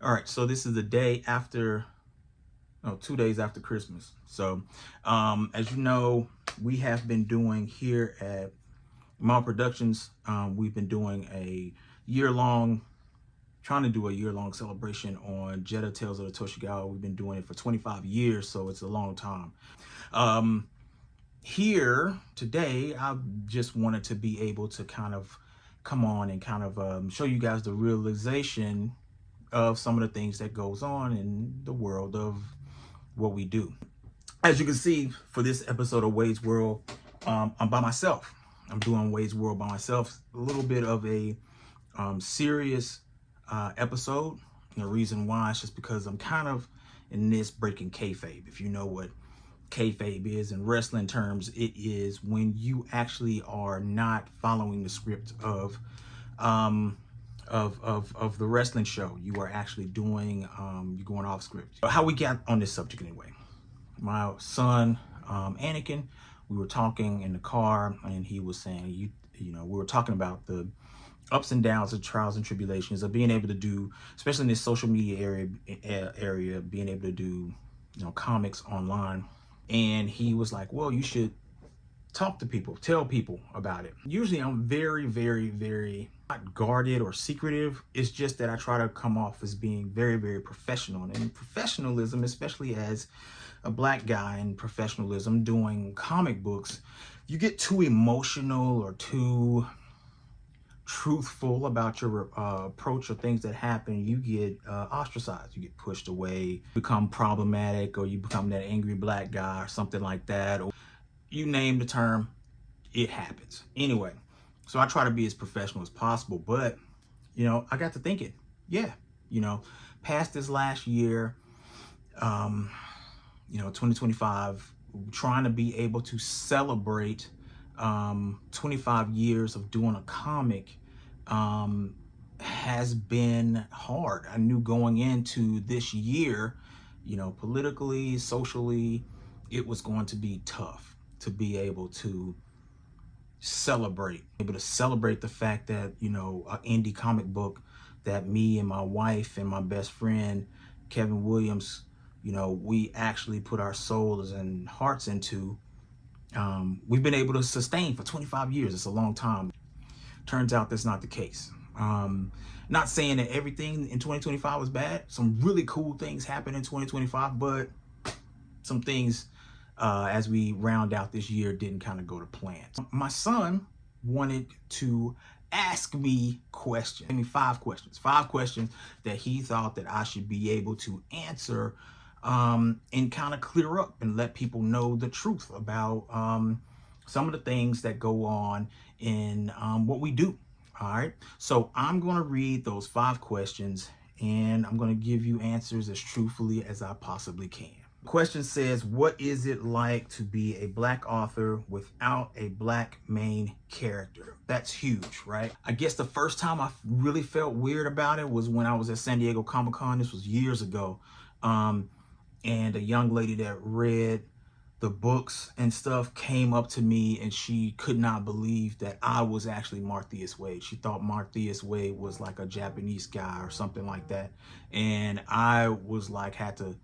All right, so this is the day after, no, 2 days after Christmas. So, as you know, we have been doing here at Mal Productions, we've been doing a year-long, trying to do a year-long celebration on Jeddah Tales of the Toshigawa. We've been doing it for 25 years, so it's a long time. Here today, I just wanted to be able to kind of come on and kind of show you guys the realization of some of the things that goes on in the world of what we do. As you can see, for this episode of Wade's World, I'm by myself. I'm doing Wade's World by myself. A little bit of a serious episode. And the reason why is just because I'm kind of in this breaking kayfabe. If you know what kayfabe is in wrestling terms, it is when you actually are not following the script of the wrestling show. You are actually doing you're going off script. How we got on this subject anyway. My son Anakin, we were talking in the car, and he was saying, you know, we were talking about the ups and downs of trials and tribulations of being able to do, especially in this social media area, being able to do, you know, comics online. And he was like, well, you should talk to people, tell people about it. Usually I'm very, very, very not guarded or secretive. It's just that I try to come off as being very, very professional. And professionalism, especially as a black guy in professionalism doing comic books, you get too emotional or too truthful about your approach or things that happen, you get ostracized, you get pushed away, become problematic, or you become that angry black guy or something like that, or you name the term, it happens. Anyway, so I try to be as professional as possible, but, you know, I got to thinking, yeah, you know, past this last year, you know, 2025, trying to be able to celebrate 25 years of doing a comic has been hard. I knew going into this year, you know, politically, socially, it was going to be tough to be able to celebrate the fact that, you know, an indie comic book that me and my wife and my best friend Kevin Williams, you know, we actually put our souls and hearts into, we've been able to sustain for 25 years. It's a long time. Turns out that's not the case. Not saying that everything in 2025 was bad. Some really cool things happened in 2025, but some things as we round out this year didn't kind of go to plan. My son wanted to ask me questions. I mean, five questions that he thought that I should be able to answer and kind of clear up and let people know the truth about some of the things that go on in what we do. All right, so I'm going to read those 5 questions and I'm going to give you answers as truthfully as I possibly can. The question says, what is it like to be a black author without a black main character? That's huge, right? I guess the first time I really felt weird about it was when I was at San Diego Comic-Con. This was years ago. And a young lady that read the books and stuff came up to me, and she could not believe that I was actually Martheus Wade. She thought Martheus Wade was like a Japanese guy or something like that. And I was like, had to,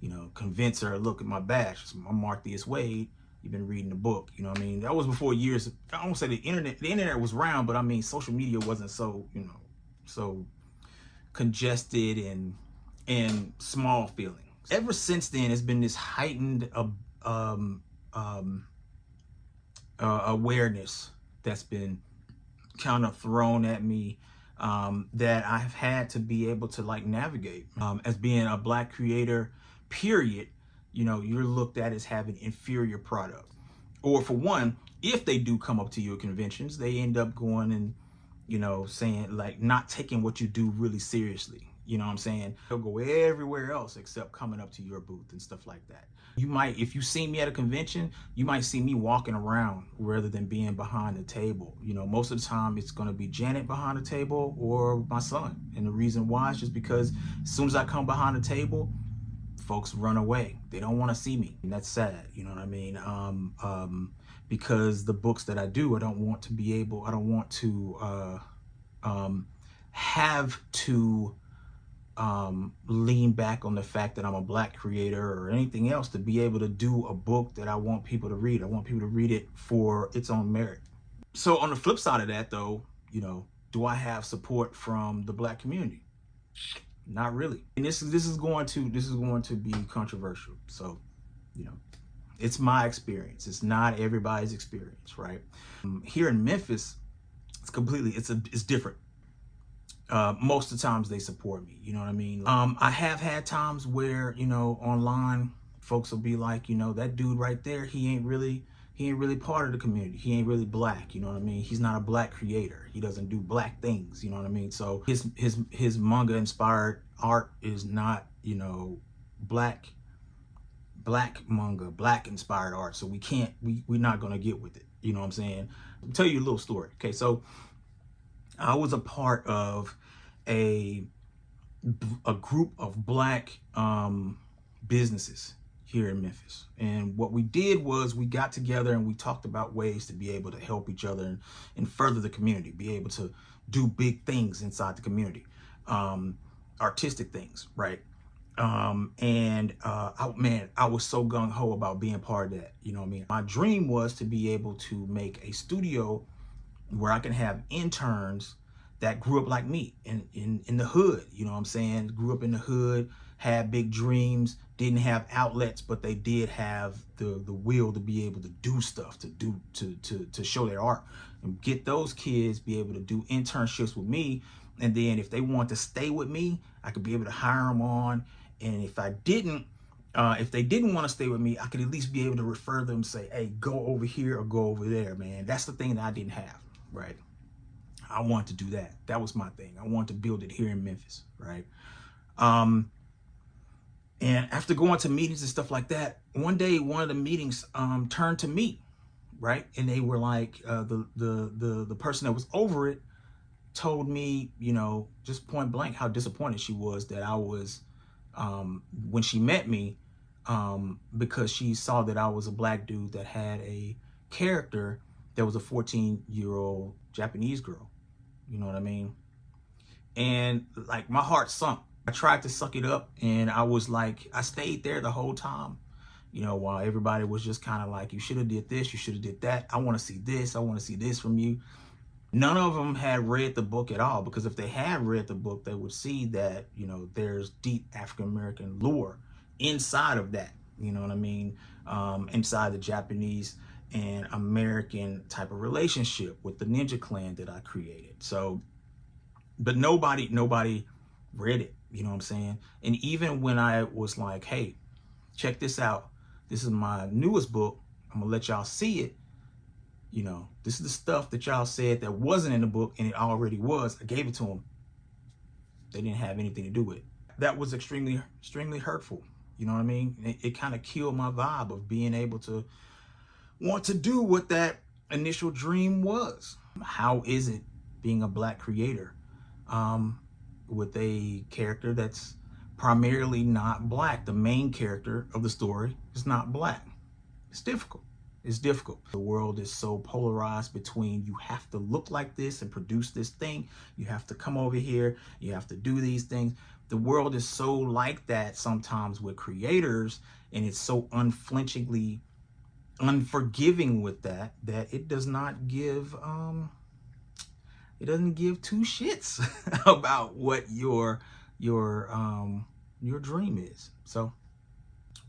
you know, convince her, look at my badge. I'm Martheus Wade. You've been reading the book. You know what I mean? That was before years. I don't say the internet was around, but I mean, social media wasn't so, you know, so congested and small feeling. Ever since then, it's been this heightened awareness that's been kind of thrown at me that I've had to be able to like navigate. As being a black creator, period, you know, you're looked at as having inferior product. Or for one, if they do come up to you at conventions, they end up going and, you know, saying like not taking what you do really seriously. You know what I'm saying? They'll go everywhere else except coming up to your booth and stuff like that. You might, if you see me at a convention, you might see me walking around rather than being behind the table. You know, most of the time it's going to be Janet behind the table or my son. And the reason why is just because as soon as I come behind the table, folks run away. They don't want to see me. And that's sad. You know what I mean? Because the books that I do, I don't want to have to lean back on the fact that I'm a black creator or anything else to be able to do a book that I want people to read. I want people to read it for its own merit. So on the flip side of that, though, do I have support from the black community? Not really. And this is going to be controversial. So, you know, it's my experience. It's not everybody's experience, right? Here in Memphis, it's different. Most of the times they support me. You know what I mean? I have had times where, online folks will be like, that dude right there, he ain't really part of the community. He ain't really black. You know what I mean? He's not a black creator. He doesn't do black things. You know what I mean? So his manga inspired art is not, black manga, black inspired art. So we're not gonna get with it. You know what I'm saying? I'll tell you a little story. Okay, so I was a part of a group of black businesses here in Memphis. And what we did was we got together and we talked about ways to be able to help each other and further the community, be able to do big things inside the community, artistic things, right? I was so gung-ho about being part of that. You know what I mean? My dream was to be able to make a studio where I can have interns that grew up like me in the hood. You know what I'm saying? Grew up in the hood, had big dreams, didn't have outlets, but they did have the will to be able to do stuff, to show their art, and get those kids be able to do internships with me. And then if they want to stay with me, I could be able to hire them on. And if they didn't want to stay with me, I could at least be able to refer them, say, hey, go over here or go over there, man. That's the thing that I didn't have, right? I want to do that. That was my thing. I want to build it here in Memphis, right? And after going to meetings and stuff like that, one day one of the meetings turned to me, right? And they were like, the person that was over it told me, just point blank, how disappointed she was that I was, when she met me, because she saw that I was a black dude that had a character that was a 14-year-old Japanese girl. You know what I mean? And like my heart sunk. I tried to suck it up, and I stayed there the whole time, while everybody was just kind of like, you should have did this, you should have did that. I want to see this. I want to see this from you. None of them had read the book at all, because if they had read the book, they would see that, there's deep African-American lore inside of that, you know what I mean? Inside the Japanese and American type of relationship with the Ninja Clan that I created. So, but nobody read it, you know what I'm saying? And even when I was like, hey, check this out, this is my newest book, I'm gonna let y'all see it. This is the stuff that y'all said that wasn't in the book, and it already was. I gave it to them. They didn't have anything to do with it. That was extremely, extremely hurtful. You know what I mean? It kind of killed my vibe of being able to want to do what that initial dream was. How is it being a black creator with a character that's primarily not black? The main character of the story is not black. It's difficult. It's difficult. The world is so polarized between you have to look like this and produce this thing. You have to come over here. You have to do these things. The world is so like that sometimes with creators, and it's so unflinchingly unforgiving with that it does not give it doesn't give two shits about what your dream is. So,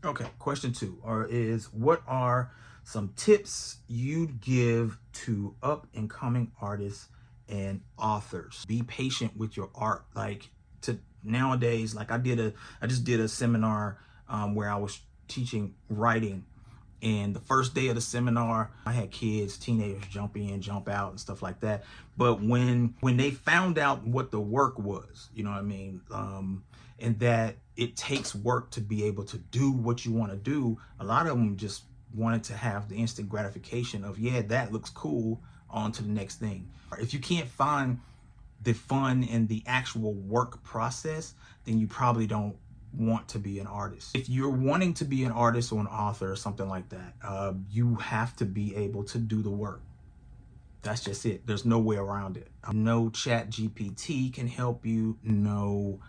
okay, question 2 is what are some tips you'd give to up and coming artists and authors? Be patient with your art. Like, to nowadays, like I just did a seminar where I was teaching writing. And the first day of the seminar, I had kids, teenagers jump in, jump out and stuff like that. But when they found out what the work was, you know what I mean? And that it takes work to be able to do what you want to do, a lot of them just wanted to have the instant gratification of, yeah, that looks cool, on to the next thing. If you can't find the fun in the actual work process, then you probably don't want to be an artist. If you're wanting to be an artist or an author or something like that, you have to be able to do the work. That's just it. There's no way around it. No Chat GPT can help you. No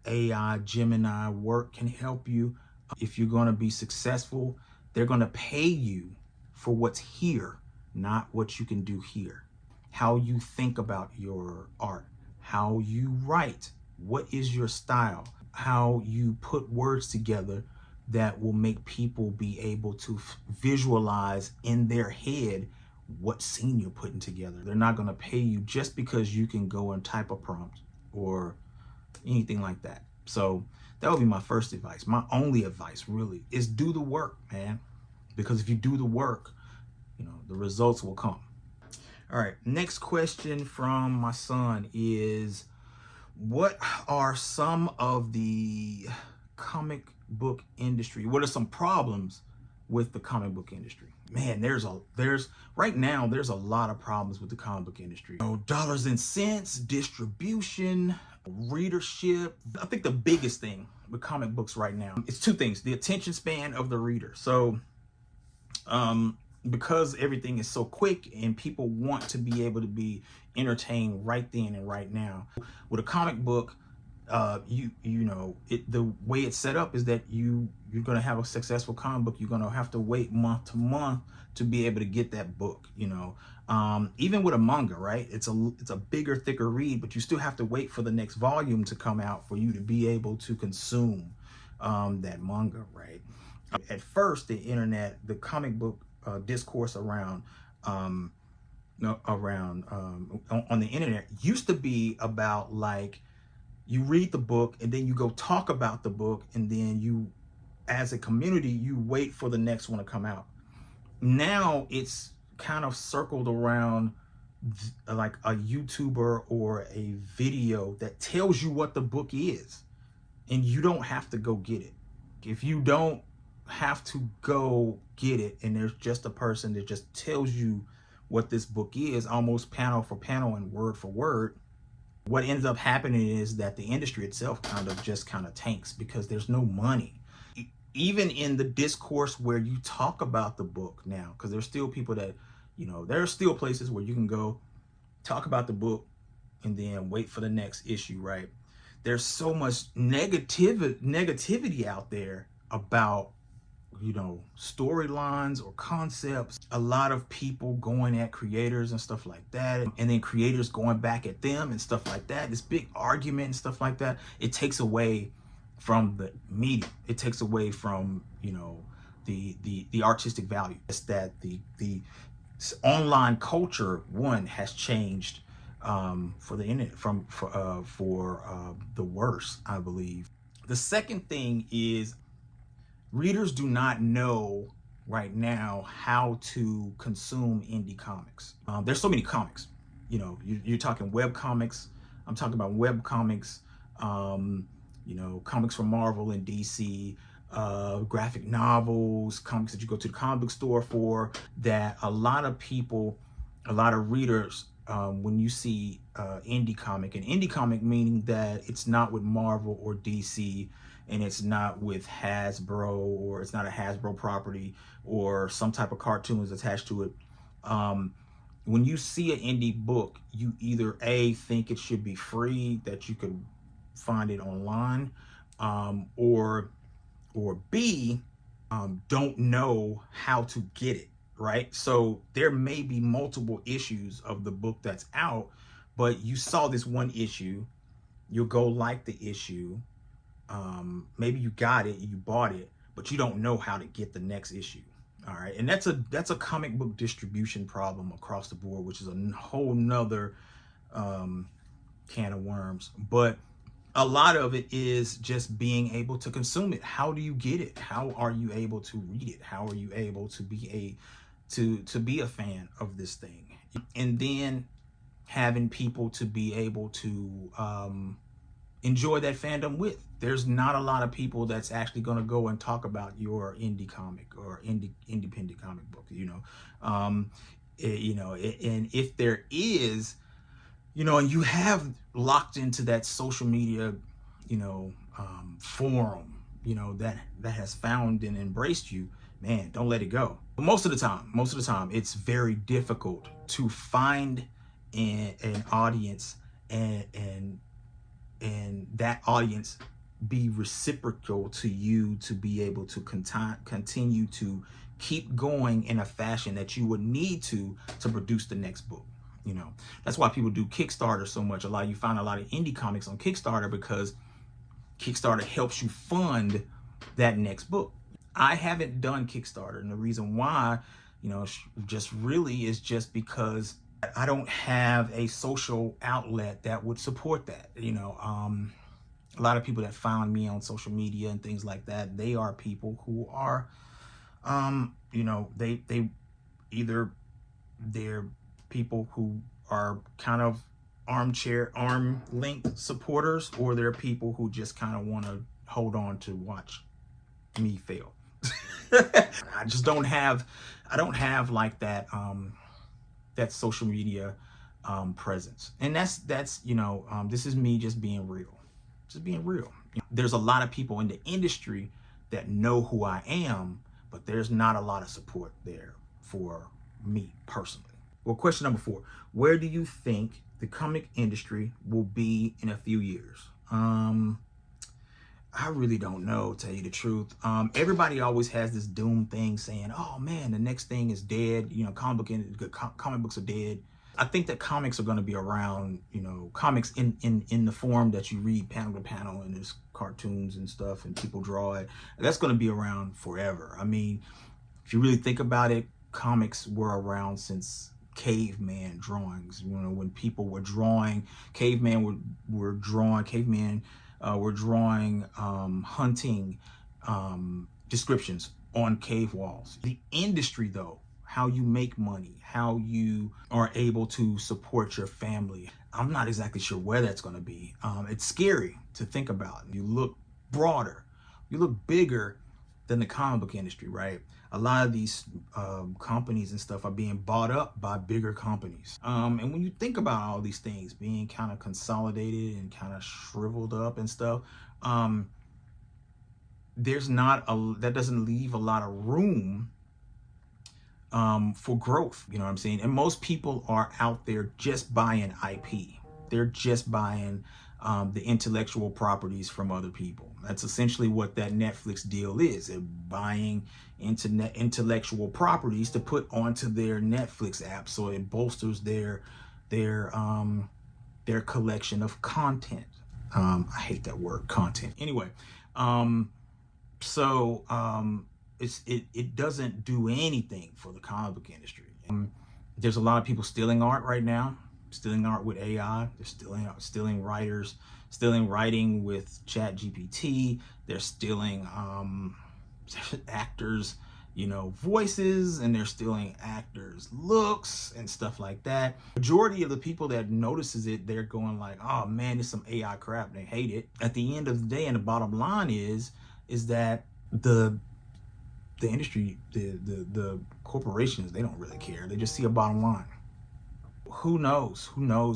AI, Gemini work can help you. If you're going to be successful, they're going to pay you for what's here, not what you can do here. How you think about your art, how you write, what is your style, how you put words together that will make people be able to visualize in their head what scene you're putting together. They're not going to pay you just because you can go and type a prompt or anything like that. So that would be my first advice. My only advice really is do the work, man. Because if you do the work, the results will come. All right, next question from my son is, what are some of the comic book industry? What are some problems with the comic book industry? Man, there's right now there's a lot of problems with the comic book industry. Dollars and cents, distribution, readership. I think the biggest thing with comic books right now is two things: the attention span of the reader. So because everything is so quick and people want to be able to be entertained right then and right now, with a comic book, the way it's set up is that you're going to have a successful comic book. You're going to have to wait month to month to be able to get that book. Even with a manga, right? It's a bigger, thicker read, but you still have to wait for the next volume to come out for you to be able to consume that manga, right? At first, the internet, the comic book discourse around on the internet used to be about, like, you read the book and then you go talk about the book, and then you, as a community, you wait for the next one to come out. Now it's kind of circled around like a YouTuber or a video that tells you what the book is, and you don't have to go get it. If you don't have to go get it, and there's just a person that just tells you what this book is, almost panel for panel and word for word, what ends up happening is that the industry itself kind of tanks because there's no money. Even in the discourse where you talk about the book now, because there's still people that, there are still places where you can go talk about the book and then wait for the next issue, right? There's so much negativity out there about storylines or concepts. A lot of people going at creators and stuff like that, and then creators going back at them and stuff like that. This big argument and stuff like that. It takes away from the medium. It takes away from the artistic value. It's that the online culture has changed for the internet for the worse, I believe. The second thing is, readers do not know right now how to consume indie comics. There's so many comics. You're talking web comics. I'm talking about web comics. Comics from Marvel and DC, graphic novels, comics that you go to the comic book store for. That a lot of people, a lot of readers, when you see indie comic, and indie comic meaning that it's not with Marvel or DC, and it's not with Hasbro, or it's not a Hasbro property, or some type of cartoon is attached to it. When you see an indie book, you either A, think it should be free, that you could find it online, or B, don't know how to get it, right? So there may be multiple issues of the book that's out, but you saw this one issue, you'll go like the issue, maybe you got it, you bought it, but you don't know how to get the next issue. All right, and that's a comic book distribution problem across the board, which is a whole nother can of worms. But a lot of it is just being able to consume it. How do you get it? How are you able to read it? How are you able to be a fan of this thing? And then having people to be able to enjoy that fandom with. There's not a lot of people that's actually going to go and talk about your indie comic or independent comic book, and if there is, and you have locked into that social media, forum, that has found and embraced you, man, don't let it go. But most of the time, it's very difficult to find an audience and that audience be reciprocal to you to be able to continue to keep going in a fashion that you would need to produce the next book. You know, that's why people do Kickstarter so much. You find a lot of indie comics on Kickstarter because Kickstarter helps you fund that next book. I haven't done Kickstarter, and the reason why, you know, just really is just because I don't have a social outlet that would support that. You know, a lot of people that found me on social media and things like that, they are people who are, you know, they either they're people who are kind of arm length supporters, or they're people who just kind of want to hold on to watch me fail. I just don't have like that that social media presence. And that's you know, this is me just being real. There's a lot of people in the industry that know who I am, but there's not a lot of support there for me personally. Well, question number 4, where do you think the comic industry will be in a few years? I really don't know, to tell you the truth. Everybody always has this doom thing saying, oh man, the next thing is dead. You know, comic books are dead. I think that comics are going to be around, you know, comics in the form that you read panel to panel, and there's cartoons and stuff and people draw it. That's going to be around forever. I mean, if you really think about it, comics were around since caveman drawings. You know, when people were drawing, cavemen were drawing hunting descriptions on cave walls. The industry, though, how you make money, how you are able to support your family, I'm not exactly sure where that's going to be. It's scary to think about. You look broader, you look bigger than the comic book industry, right? A lot of these companies and stuff are being bought up by bigger companies. And when you think about all these things being kind of consolidated and kind of shriveled up and stuff, that doesn't leave a lot of room for growth. You know what I'm saying? And most people are out there just buying IP. They're just buying the intellectual properties from other people. That's essentially what that Netflix deal is. They're buying intellectual properties to put onto their Netflix app, so it bolsters their collection of content. I hate that word, content. Anyway, it doesn't do anything for the comic book industry. There's a lot of people stealing art right now, stealing art with AI. They're stealing writers, stealing writing with ChatGPT. They're stealing actors, you know, voices, and they're stealing actors' looks and stuff like that. Majority of the people that notices it, they're going like, oh man, it's some AI crap. They hate it. At the end of the day, and the bottom line is that the industry, the corporations, they don't really care. They just see a bottom line. Who knows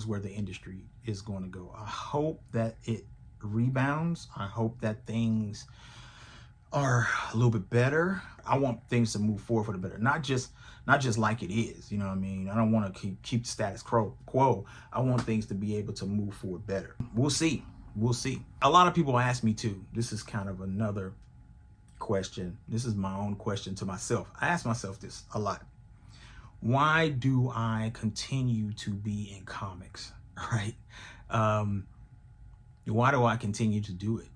where the industry is going to go. I hope that it rebounds. I hope that things are a little bit better. I want things to move forward for the better, not just like it is. You know what I mean? I don't want to keep the status quo. I want things to be able to move forward better. We'll see. A lot of people ask me too. This is kind of another question. This is my own question to myself. I ask myself this a lot. Why do I continue to be in comics, right? Why do I continue to do it?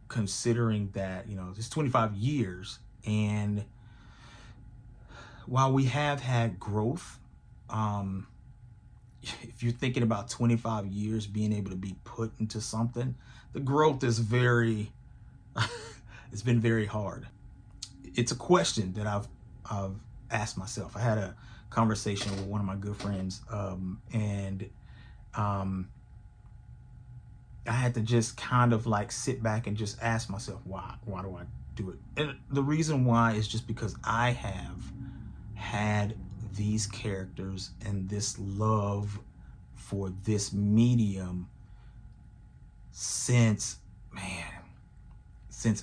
Considering that, you know, it's 25 years, and while we have had growth, if you're thinking about 25 years being able to be put into something, the growth is it's been very hard. It's a question that I've asked myself. I had a conversation with one of my good friends, and I had to just kind of like sit back and just ask myself, why do I do it? And the reason why is just because I have had these characters and this love for this medium since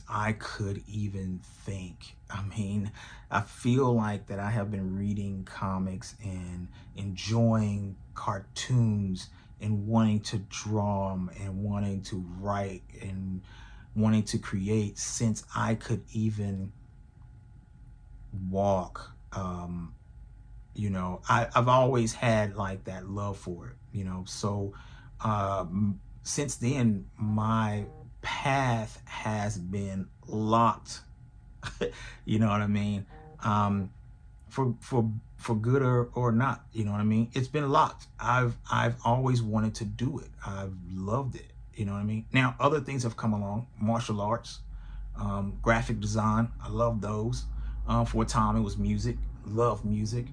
I could even think. I mean, I feel like that I have been reading comics and enjoying cartoons and wanting to draw them and wanting to write and wanting to create since I could even walk. I've always had like that love for it. So since then, my path has been locked. You know what I mean? For good or not, you know what I mean? It's been locked. I've always wanted to do it. I've loved it. You know what I mean? Now other things have come along, martial arts, graphic design. I love those. For a time it was music. Love music.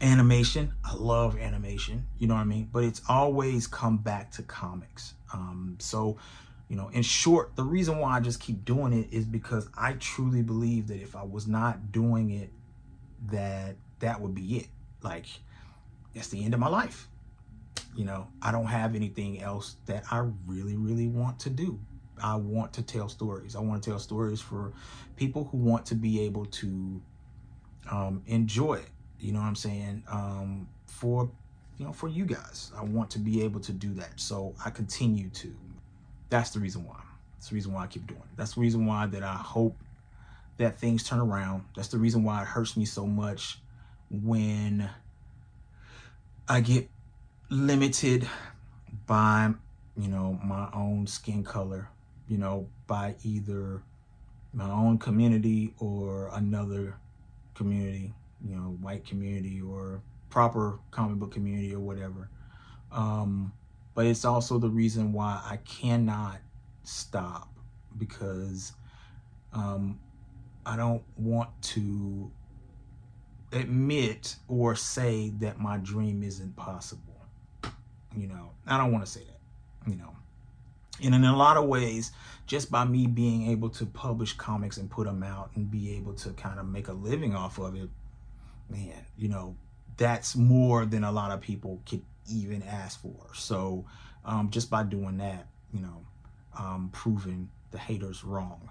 Animation. I love animation. You know what I mean? But it's always come back to comics. So in short, the reason why I just keep doing it is because I truly believe that if I was not doing it, that would be it. Like, that's the end of my life. I don't have anything else that I really, really want to do. I want to tell stories. I want to tell stories for people who want to be able to enjoy it. You know what I'm saying? For you guys, I want to be able to do that. So I continue to. That's the reason why. That's the reason why I keep doing it. That's the reason why that I hope that things turn around. That's the reason why it hurts me so much when I get limited by, my own skin color, by either my own community or another community, white community or proper comic book community or whatever. But it's also the reason why I cannot stop, because I don't want to admit or say that my dream isn't possible. I don't want to say that, And in a lot of ways, just by me being able to publish comics and put them out and be able to kind of make a living off of it, man, that's more than a lot of people could even ask for. So just by doing that, proving the haters wrong.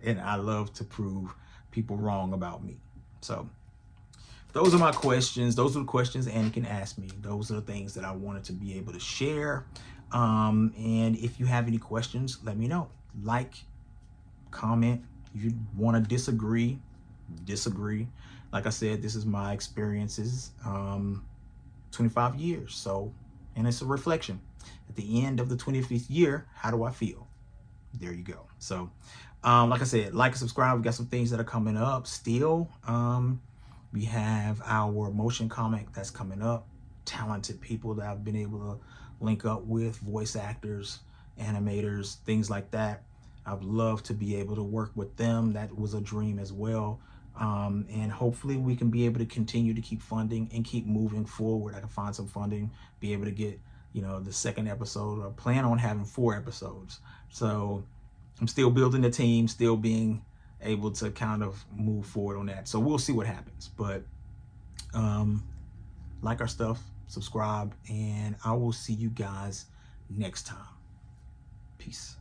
And I love to prove people wrong about me. So those are my questions. Those are the questions Annie can ask me. Those are the things that I wanted to be able to share. And if you have any questions, let me know. Like, comment. If you want to disagree. Like I said, this is my experiences, 25 years. So, and it's a reflection. At the end of the 25th year, how do I feel? There you go. So, like I said, like and subscribe. We got some things that are coming up still. We have our motion comic that's coming up. Talented people that I've been able to link up with, voice actors, animators, things like that. I'd love to be able to work with them. That was a dream as well. And hopefully we can be able to continue to keep funding and keep moving forward. I can find some funding, be able to get, the second episode. I plan on having 4 episodes. So I'm still building the team, still being able to kind of move forward on that. So we'll see what happens. But like our stuff, subscribe, and I will see you guys next time. Peace.